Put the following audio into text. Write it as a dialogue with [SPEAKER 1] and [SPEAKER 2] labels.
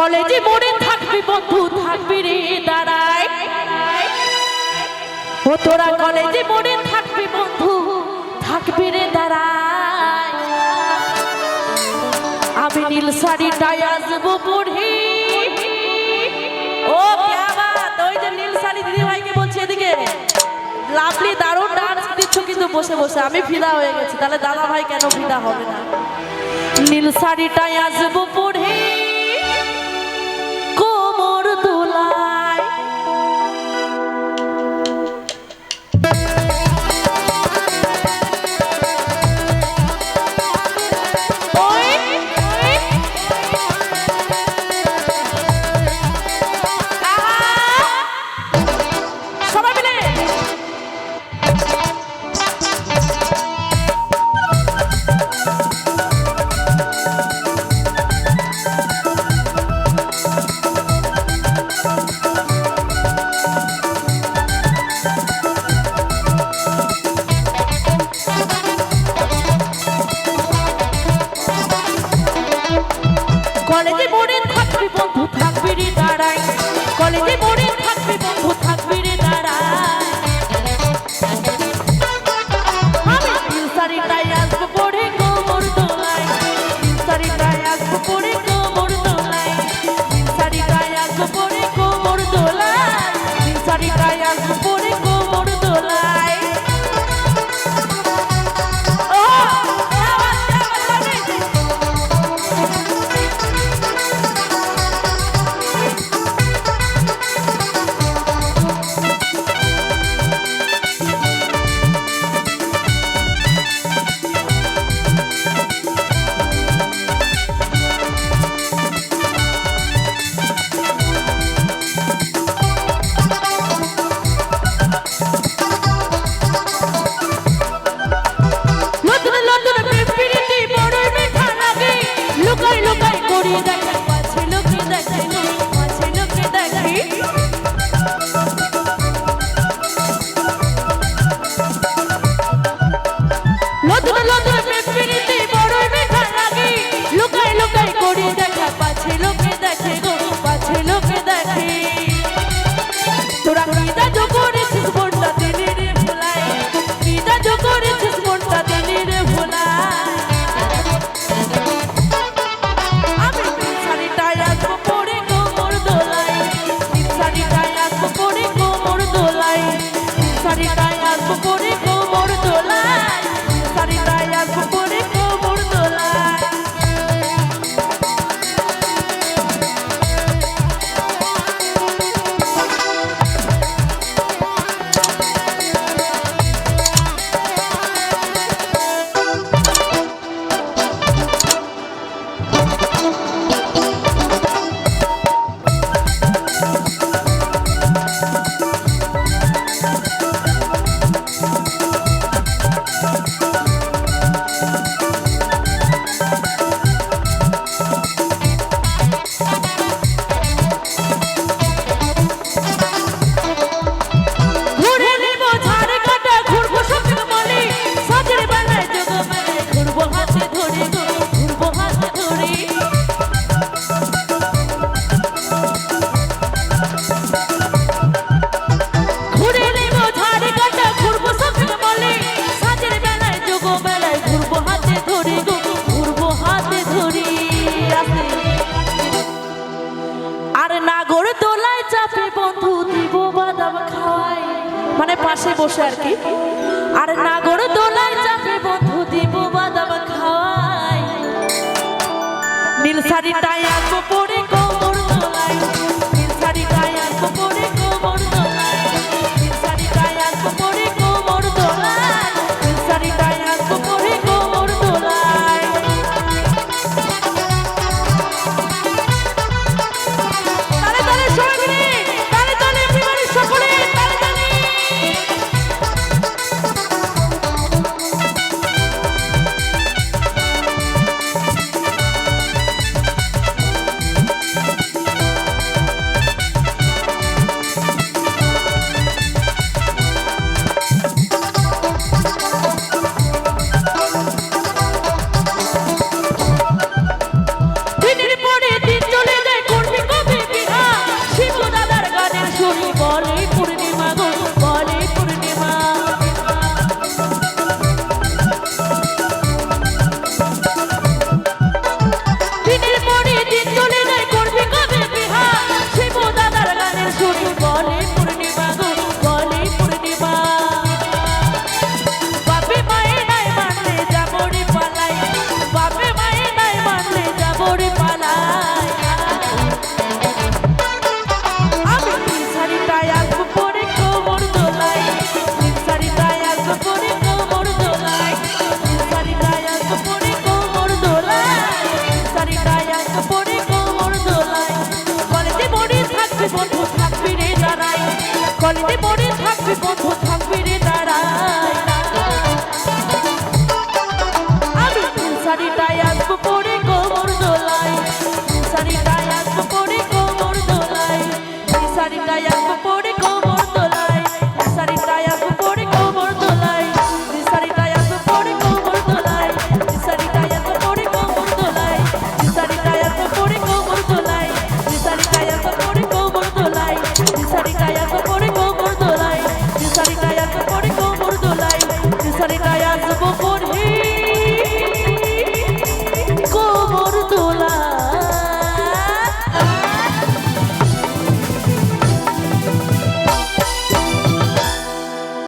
[SPEAKER 1] কলেজে মোড়ে থাকবি বন্ধু থাকবি রে দাঁড়ায় ও তোরা কলেজে মোড়ে থাকবি বন্ধু থাকবি রে দাঁড়ায় আমি নীল শাড়িটাই আসবো পড়ি ও क्या बात ওই যে নীল শাড়ি দিদি ভাইকে বলছি এদিকে লাভলি দারুণ ডান্স দিচ্ছ কিন্তু বসে বসে আমি ফিদা হয়ে গেছি তাহলে দাদা ভাই কেন ফিদা হবে না নীল শাড়িটাই আসবো পড়ি কোমর দোলায় কলেজে মোড়ে থাকবি বন্ধু থাকবি রে দাঁড়ায় কলেজে মোড়ে থাকবি বন্ধু থাকবি রে দাঁড়ায় আমি নীল শাড়িটাই আসবো পড়ে কোমর দোলায় নীল শাড়িটাই আসবো পড়ে কোমর দোলায় নীল শাড়িটাই আসবো পড়ে কোমর দোলায় নীল শাড়িটাই আসবো পড়ে কোমর দোলায় মানে পাশে বসে আর কি আর নাগর দোলায় চাপে বন্ধু দিব বাদাম খাওয়াই নীল শাড়িটাই আসবো পরে কোমর দোলায় নীল শাড়িটাই আসবো পরে কোমর দোলায় নীল শাড়িটাই আসবো পরে কোমর দোলায় নীল শাড়িটাই আসবো পরে কোমর দোলায় তালে তালে সবাই মিলে তালে তালে একেবারে সকলে তালে তালে বন্ধু থাকবি রে দাঁড়াই কলিতে পড়ে থাকবি বন্ধু থাকবি রে দাঁড়াই আমি শাড়িটাই আসবো পরে কোমর দোলাই শাড়িটাই আসবো পরে কোমর দোলাই শাড়িটাই আসবো